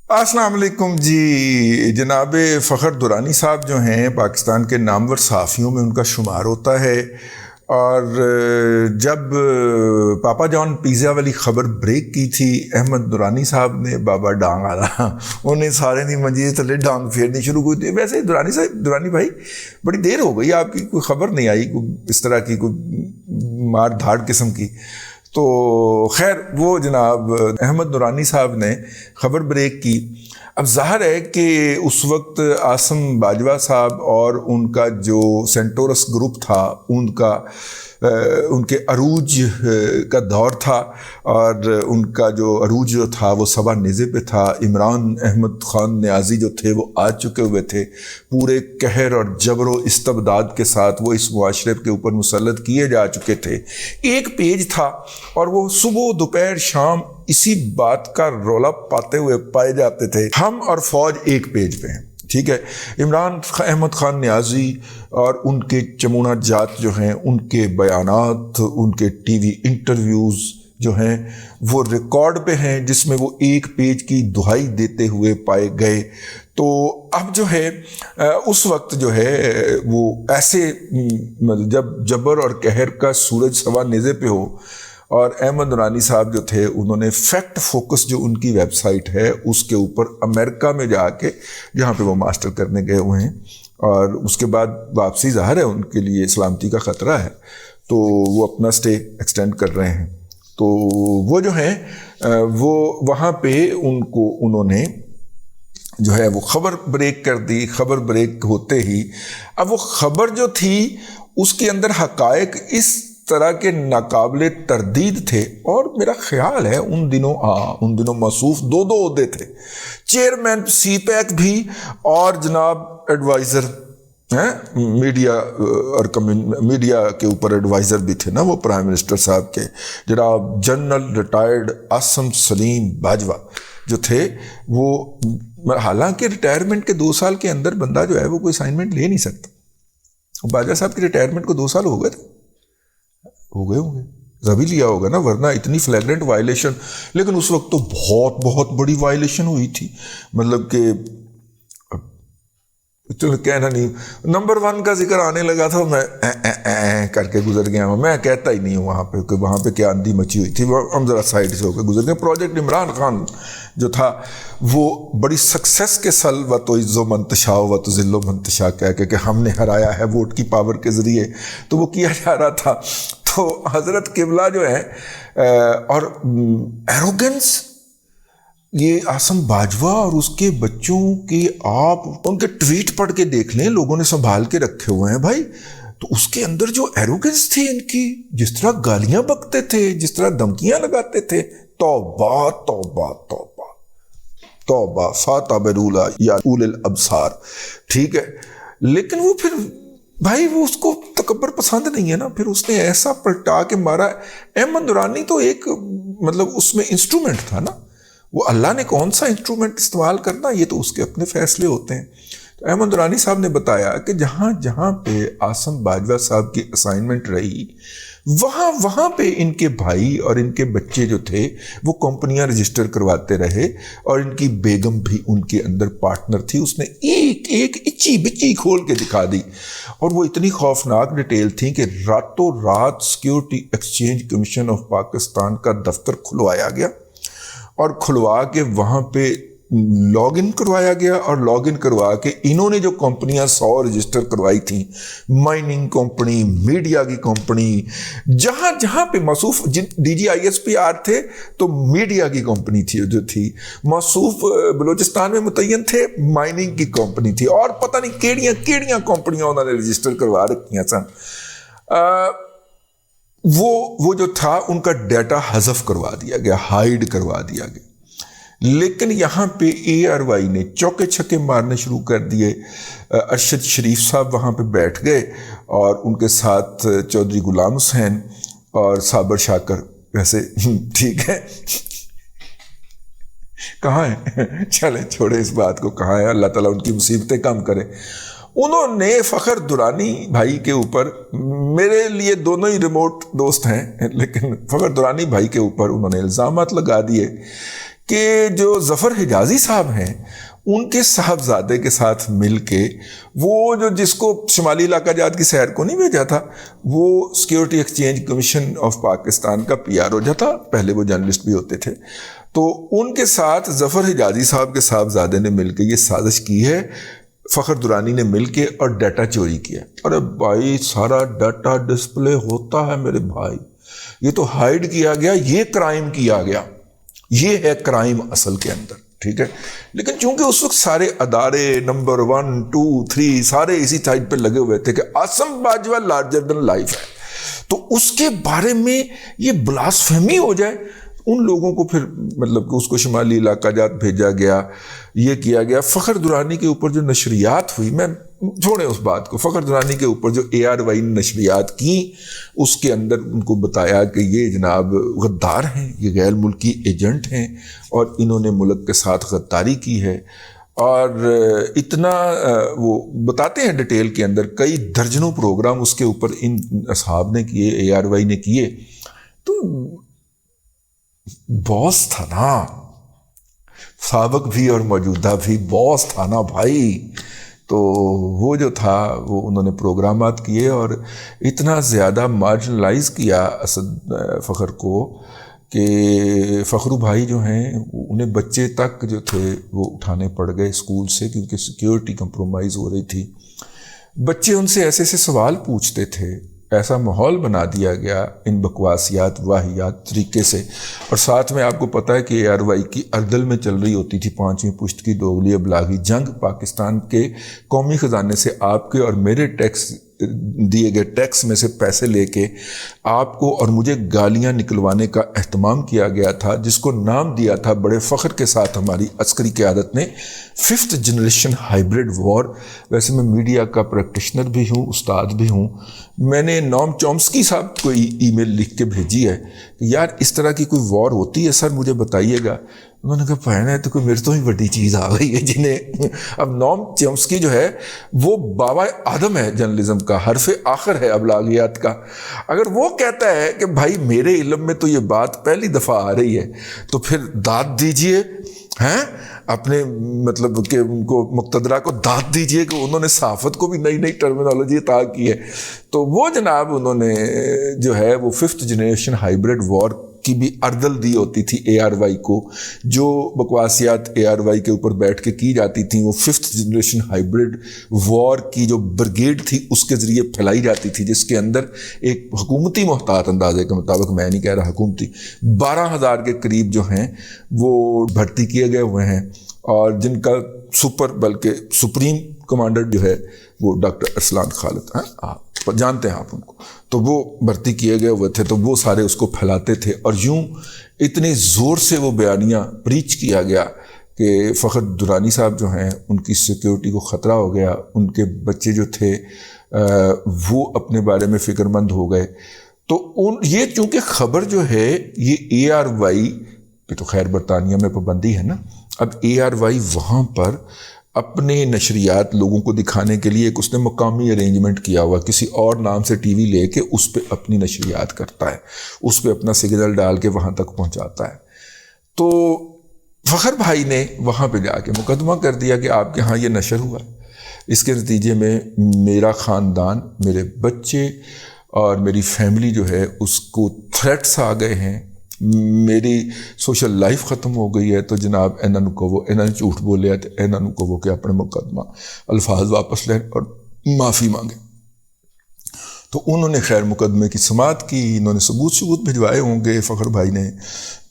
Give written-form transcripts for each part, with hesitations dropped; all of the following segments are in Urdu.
السلام علیکم جی. جناب فخر درانی صاحب جو ہیں پاکستان کے نامور صحافیوں میں ان کا شمار ہوتا ہے، اور جب پاپا جان پیزا والی خبر بریک کی تھی احمد درانی صاحب نے بابا ڈانگ آ انہیں سارے نہیں منجی تھلے ڈانگ پھیرنی شروع ہوئی تھی. ویسے درانی بھائی بڑی دیر ہو گئی، آپ کی کوئی خبر نہیں آئی کوئی اس طرح کی کوئی مار دھاڑ قسم کی. تو خیر وہ جناب احمد درانی صاحب نے خبر بریک کی. اب ظاہر ہے کہ اس وقت عاصم باجوہ صاحب اور ان کا جو سینٹورس گروپ تھا ان کے عروج کا دور تھا، اور ان کا جو عروج جو تھا وہ سبا نیزے پہ تھا. عمران احمد خان نیازی جو تھے وہ آ چکے ہوئے تھے، پورے قہر اور جبر و استبداد کے ساتھ وہ اس معاشرے کے اوپر مسلط کیے جا چکے تھے. ایک پیج تھا اور وہ صبح دوپہر شام اسی بات کا رولا پاتے ہوئے پائے جاتے تھے، ہم اور فوج ایک پیج پہ ہیں. ٹھیک ہے، عمران احمد خان نیازی اور ان کے چمونہ جات جو ہیں، ان کے بیانات، ان کے ٹی وی انٹرویوز جو ہیں وہ ریکارڈ پہ ہیں، جس میں وہ ایک پیج کی دہائی دیتے ہوئے پائے گئے. تو اب جو ہے اس وقت جو ہے وہ ایسے جب جبر اور قہر کا سورج سوا نیزے پہ ہو، اور احمد درانی صاحب جو تھے انہوں نے فیکٹ فوکس جو ان کی ویب سائٹ ہے اس کے اوپر امریکہ میں جا کے، جہاں پہ وہ ماسٹر کرنے گئے ہوئے ہیں، اور اس کے بعد واپسی ظاہر ہے ان کے لیے سلامتی کا خطرہ ہے، تو وہ اپنا سٹے ایکسٹینڈ کر رہے ہیں. تو وہ جو ہیں وہ وہاں پہ انہوں نے جو ہے وہ خبر بریک کر دی. خبر بریک ہوتے ہی اب وہ خبر جو تھی اس کے اندر حقائق اس طرح کے ناقابل تردید تھے. اور میرا خیال ہے ان دنوں موصوف دو عہدے تھے، چیئرمین سی پیک بھی اور جناب ایڈوائزر میڈیا اور میڈیا کے اوپر ایڈوائزر بھی تھے نا وہ پرائم منسٹر صاحب کے، جناب جنرل ریٹائرڈ عاصم سلیم باجوہ جو تھے. وہ حالانکہ ریٹائرمنٹ کے 2 سال کے اندر بندہ جو ہے وہ کوئی اسائنمنٹ لے نہیں سکتا. باجوہ صاحب کی ریٹائرمنٹ کو 2 سال ہو گئے تھے، ہو گئے ہوں گے، زبی لیا ہوگا نا، ورنہ اتنی فلیگرنٹ وائلیشن. لیکن اس وقت تو بہت بہت بڑی وائلیشن ہوئی تھی، مطلب کہ چلو کہنا نہیں، نمبر 1 کا ذکر آنے لگا تھا، میں کر کے گزر گیا ہوں. میں کہتا ہی نہیں ہوں وہاں پہ کہ وہاں پہ کیا اندھی مچی ہوئی تھی، ہم ذرا سائڈ سے ہو کے گزر گئے. پروجیکٹ عمران خان جو تھا وہ بڑی سکسیس کے سل و تو عز و منتشا و تو ذل و منتشا کہہ کے کہ ہم نے ہرایا ہے ووٹ کی پاور کے ذریعے، تو وہ کیا جا رہا تھا. تو حضرت قبلہ جو ہے اور ایروگنس، یہ عاصم باجوہ اور اس کے بچوں کے، آپ ان کے ٹویٹ پڑھ کے دیکھ لیں، لوگوں نے سنبھال کے رکھے ہوئے ہیں بھائی. تو اس کے اندر جو ایروگنس تھی ان کی، جس طرح گالیاں بکتے تھے، جس طرح دھمکیاں لگاتے تھے، توبہ توبہ توبہ توبہ فاتبرولا یا اول الابصار. ٹھیک ہے، لیکن وہ پھر بھائی وہ اس کو تکبر پسند نہیں ہے نا، پھر اس نے ایسا پلٹا کے مارا. احمد درانی تو ایک مطلب اس میں انسٹرومنٹ تھا نا، وہ اللہ نے کون سا انسٹرومنٹ استعمال کرنا یہ تو اس کے اپنے فیصلے ہوتے ہیں. تو احمد درانی صاحب نے بتایا کہ جہاں جہاں پہ عاصم باجوہ صاحب کی اسائنمنٹ رہی، وہاں پہ ان کے بھائی اور ان کے بچے جو تھے وہ کمپنیاں رجسٹر کرواتے رہے، اور ان کی بیگم بھی ان کے اندر پارٹنر تھی. اس نے ایک اچی بچی کھول کے دکھا دی، اور وہ اتنی خوفناک ڈیٹیل تھی کہ راتوں رات security exchange commission of Pakistan کا دفتر کھلوایا گیا، اور کھلوا کے وہاں پہ لاگ ان کروایا گیا، اور لاگ ان کروا کے انہوں نے جو کمپنیاں 100 رجسٹر کروائی تھیں، مائننگ کمپنی، میڈیا کی کمپنی، جہاں جہاں پہ موصوف D G I S P R تھے تو میڈیا کی کمپنی تھی جو تھی، موصوف بلوچستان میں متعین تھے مائننگ کی کمپنی تھی، اور پتہ نہیں کیڑیاں کمپنیاں انہوں نے رجسٹر کروا رکھیاں سن. وہ جو تھا ان کا ڈیٹا حذف کروا دیا گیا، ہائیڈ کروا دیا گیا. لیکن یہاں پہ اے آر وائی نے چوکے چھکے مارنے شروع کر دیے. ارشد شریف صاحب وہاں پہ بیٹھ گئے، اور ان کے ساتھ چودھری غلام حسین اور صابر شاکر. ویسے ٹھیک ہے کہاں ہے، چلیں چھوڑے اس بات کو، کہاں ہے، اللہ تعالیٰ ان کی مصیبتیں کم کرے. انہوں نے فخر درانی بھائی کے اوپر، میرے لیے دونوں ہی ریموٹ دوست ہیں، لیکن فخر درانی بھائی کے اوپر انہوں نے الزامات لگا دیے کہ جو ظفر حجازی صاحب ہیں ان کے صاحبزادے کے ساتھ مل کے وہ جو جس کو شمالی علاقہ جات کی سیر کو نہیں بھیجا تھا، وہ security exchange commission of Pakistan کا PRO جو تھا، پہلے وہ جرنلسٹ بھی ہوتے تھے، تو ان کے ساتھ ظفر حجازی صاحب کے صاحبزادے نے مل کے یہ سازش کی ہے، فخر درانی نے مل کے، اور ڈیٹا چوری کیا۔ ارے بھائی سارا ڈیٹا ڈسپلے ہوتا ہے میرے بھائی، یہ تو ہائیڈ کیا گیا، یہ کرائم کیا گیا، یہ ہے کرائم اصل کے اندر، ٹھیک ہے۔ لیکن چونکہ اس وقت سارے ادارے نمبر 1 2 3 سارے اسی سائڈ پہ لگے ہوئے تھے کہ Asim Bajwa larger then life ہے، تو اس کے بارے میں یہ بلاسفیمی ہو جائے، ان لوگوں کو پھر مطلب کہ اس کو شمالی علاقہ جات بھیجا گیا، یہ کیا گیا۔ فخر درانی کے اوپر جو نشریات ہوئی، میں چھوڑیں اس بات کو، فخر درانی کے اوپر جو ARY نے نشریات کی، اس کے اندر ان کو بتایا کہ یہ جناب غدار ہیں، یہ غیر ملکی ایجنٹ ہیں اور انہوں نے ملک کے ساتھ غداری کی ہے، اور اتنا وہ بتاتے ہیں ڈیٹیل کے اندر، کئی درجنوں پروگرام اس کے اوپر ان اصحاب نے کیے، ARY نے کیے۔ تو باس تھا نا، سابق بھی اور موجودہ بھی باس تھا نا بھائی، تو وہ جو تھا وہ انہوں نے پروگرامات کیے اور اتنا زیادہ مارجنلائز کیا اسد فخر کو کہ فخرو بھائی جو ہیں انہیں بچے تک جو تھے وہ اٹھانے پڑ گئے اسکول سے، کیونکہ سیکیورٹی کمپرومائز ہو رہی تھی۔ بچے ان سے ایسے ایسے سوال پوچھتے تھے، ایسا ماحول بنا دیا گیا ان بکواسیات واہیات طریقے سے، اور ساتھ میں آپ کو پتہ ہے کہ ARY کی اردل میں چل رہی ہوتی تھی 5ویں پشت کی دوغلی ابلاغی جنگ، پاکستان کے قومی خزانے سے آپ کے اور میرے ٹیکس دیے گئے ٹیکس میں سے پیسے لے کے آپ کو اور مجھے گالیاں نکلوانے کا اہتمام کیا گیا تھا، جس کو نام دیا تھا بڑے فخر کے ساتھ ہماری عسکری قیادت نے 5th جنریشن ہائیبرڈ وار۔ ویسے میں میڈیا کا پریکٹیشنر بھی ہوں، استاد بھی ہوں۔ میں نے نوم چومسکی صاحب کو ای میل لکھ کے بھیجی ہے کہ یار اس طرح کی کوئی وار ہوتی ہے سر، مجھے بتائیے گا۔ انہوں نے کہا پہنا ہے تو کوئی میرے تو ہی بڑی چیز آ گئی ہے جنہیں۔ اب نوم چومسکی جو ہے وہ بابا آدم ہے جرنلزم کا، حرف آخر ہے ابلاغیات کا۔ اگر وہ کہتا ہے کہ بھائی میرے علم میں تو یہ بات پہلی دفعہ آ رہی ہے، تو پھر داد دیجئے ہیں اپنے مطلب کہ ان کو مقتدرہ کو داد دیجئے کہ انہوں نے صحافت کو بھی نئی نئی ٹرمینالوجی عطا کی ہے۔ تو وہ جناب انہوں نے جو ہے وہ 5th جنریشن ہائیبرڈ وار کی بھی اردل دی ہوتی تھی ARY کو، جو بکواسیات ARY کے اوپر بیٹھ کے کی جاتی تھیں وہ 5th جنریشن ہائیبرڈ وار کی جو بریگیڈ تھی اس کے ذریعے پھیلائی جاتی تھی، جس کے اندر ایک حکومتی محتاط اندازے کے مطابق، میں نہیں کہہ رہا حکومتی، 12,000 کے قریب جو ہیں وہ بھرتی کیے گئے ہوئے ہیں، اور جن کا بلکہ سپریم کمانڈر جو ہے وہ ڈاکٹر ارسلان خالد ہیں، جانتے ہیں آپ ان کو، تو وہ بھرتی کیے گئے ہوئے تھے، تو وہ سارے اس کو پھیلاتے تھے، اور یوں اتنے زور سے وہ بیانیہ پریچ کیا گیا کہ فخر درانی صاحب جو ہیں ان کی سیکیورٹی کو خطرہ ہو گیا، ان کے بچے جو تھے وہ اپنے بارے میں فکر مند ہو گئے۔ تو یہ چونکہ خبر جو ہے یہ ARY پہ تو خیر برطانیہ میں پابندی ہے نا، اب ARY وہاں پر اپنے نشریات لوگوں کو دکھانے کے لیے ایک اس نے مقامی ارینجمنٹ کیا ہوا، کسی اور نام سے ٹی وی لے کے اس پہ اپنی نشریات کرتا ہے، اس پہ اپنا سگنل ڈال کے وہاں تک پہنچاتا ہے۔ تو فخر بھائی نے وہاں پہ جا کے مقدمہ کر دیا کہ آپ کے ہاں یہ نشر ہوا ہے، اس کے نتیجے میں میرا خاندان، میرے بچے اور میری فیملی جو ہے اس کو تھریٹس آ گئے ہیں، میری سوشل لائف ختم ہو گئی ہے، تو جناب انہوں نے جھوٹ بولے تو انہوں کو وہ کہ اپنے مقدمہ الفاظ واپس لیں اور معافی مانگے۔ تو انہوں نے خیر مقدمے کی سماعت کی، انہوں نے ثبوت بھجوائے ہوں گے فخر بھائی نے،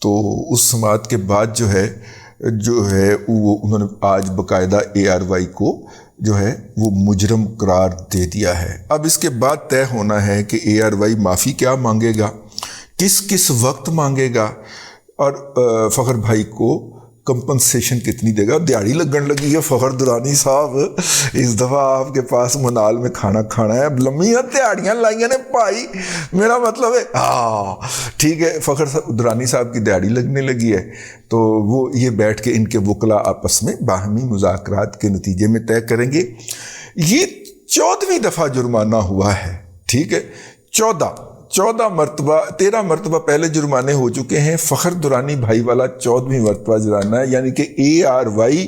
تو اس سماعت کے بعد جو ہے وہ انہوں نے آج باقاعدہ ARY کو جو ہے وہ مجرم قرار دے دیا ہے۔ اب اس کے بعد طے ہونا ہے کہ ARY معافی کیا مانگے گا، کس وقت مانگے گا، اور فخر بھائی کو کمپنسیشن کتنی دے گا۔ دیہڑی لگن لگی ہے فخر درانی صاحب، اس دفعہ آپ کے پاس منال میں کھانا ہے، لمبیاں دیہڑیاں لائیاں نے پائی، میرا مطلب ہے ٹھیک ہے، فخر درانی صاحب کی دیہڑی لگنے لگی ہے، تو وہ یہ بیٹھ کے ان کے وکلا آپس میں باہمی مذاکرات کے نتیجے میں طے کریں گے۔ یہ 14ویں دفعہ جرمانہ ہوا ہے، ٹھیک ہے، 14 13 مرتبہ پہلے جرمانے ہو چکے ہیں. فخر درانی بھائی والا 14ویں مرتبہ جرمانہ ہے، یعنی کہ ARY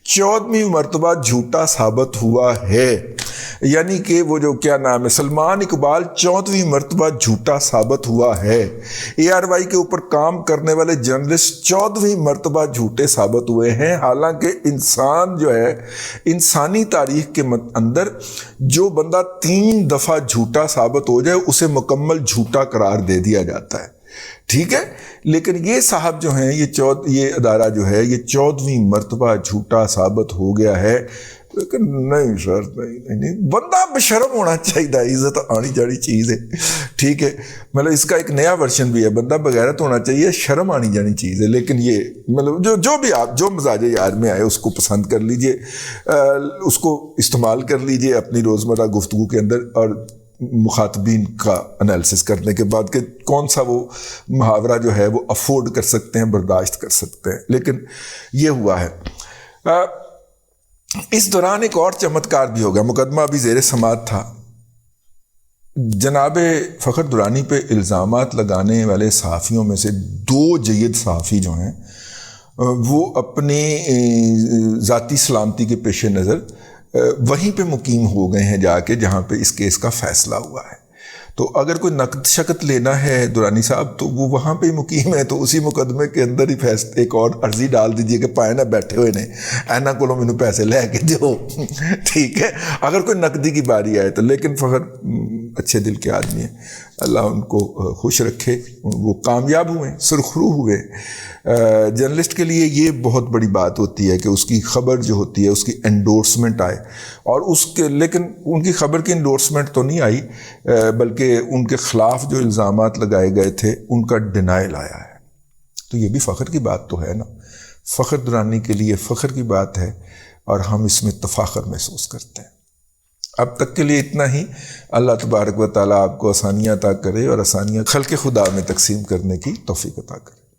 14ویں مرتبہ جھوٹا ثابت ہوا ہے. یعنی کہ وہ جو کیا نام ہے سلمان اقبال 14ویں مرتبہ جھوٹا ثابت ہوا ہے. ARY کے اوپر کام کرنے والے جرنلسٹ 14ویں مرتبہ جھوٹے ثابت ہوئے ہیں. حالانکہ انسان جو ہے، انسانی تاریخ کے اندر جو بندہ 3 دفعہ جھوٹا ثابت ہو جائے اسے مکمل جھوٹا قرار دے دیا جاتا ہے. ٹھیک ہے، لیکن یہ صاحب جو ہیں یہ ادارہ جو ہے یہ 14ویں مرتبہ جھوٹا ثابت ہو گیا ہے. لیکن نہیں سر، نہیں، بندہ بشرم ہونا چاہیے، عزت آنی جانی چیز ہے. ٹھیک ہے، مطلب اس کا ایک نیا ورژن بھی ہے، بندہ بغیرت ہونا چاہیے، شرم آنی جانی چیز ہے. لیکن یہ مطلب جو بھی آپ جو مزاج یار میں آئے اس کو پسند کر لیجئے، اس کو استعمال کر لیجئے اپنی روزمرہ گفتگو کے اندر، اور مخاطبین کا انالیسس کرنے کے بعد کہ کون سا وہ محاورہ جو ہے وہ افورڈ کر سکتے ہیں، برداشت کر سکتے ہیں. لیکن یہ ہوا ہے. اس دوران ایک اور چمتکار بھی ہوگا. مقدمہ ابھی زیر سماعت تھا. جناب فخر درانی پہ الزامات لگانے والے صحافیوں میں سے 2 جید صحافی جو ہیں وہ اپنی ذاتی سلامتی کے پیش نظر وہیں پہ مقیم ہو گئے ہیں جا کے جہاں پہ اس کیس کا فیصلہ ہوا ہے. تو اگر کوئی نقد شکت لینا ہے درانی صاحب تو وہ وہاں پہ مقیم ہے، تو اسی مقدمے کے اندر ہی ایک اور عرضی ڈال دیجئے کہ پائے نہ بیٹھے ہوئے نے اینا کو مینوں پیسے لے کے دو. ٹھیک ہے، اگر کوئی نقدی کی باری آئے تو. لیکن فخر اچھے دل کے آدمی ہیں، اللہ ان کو خوش رکھے. وہ کامیاب ہوئے، سرخرو ہوئے. جرنلسٹ کے لیے یہ بہت بڑی بات ہوتی ہے کہ اس کی خبر جو ہوتی ہے اس کی انڈورسمنٹ آئے، اور لیکن ان کی خبر کی انڈورسمنٹ تو نہیں آئی، بلکہ ان کے خلاف جو الزامات لگائے گئے تھے ان کا ڈینائل آیا ہے. تو یہ بھی فخر کی بات تو ہے نا. فخر درانی کے لیے فخر کی بات ہے، اور ہم اس میں تفاخر محسوس کرتے ہیں. اب تک کے لیے اتنا ہی. اللہ تبارک و تعالیٰ آپ کو آسانیاں عطا کرے، اور آسانیاں خلق خدا میں تقسیم کرنے کی توفیق عطا کرے.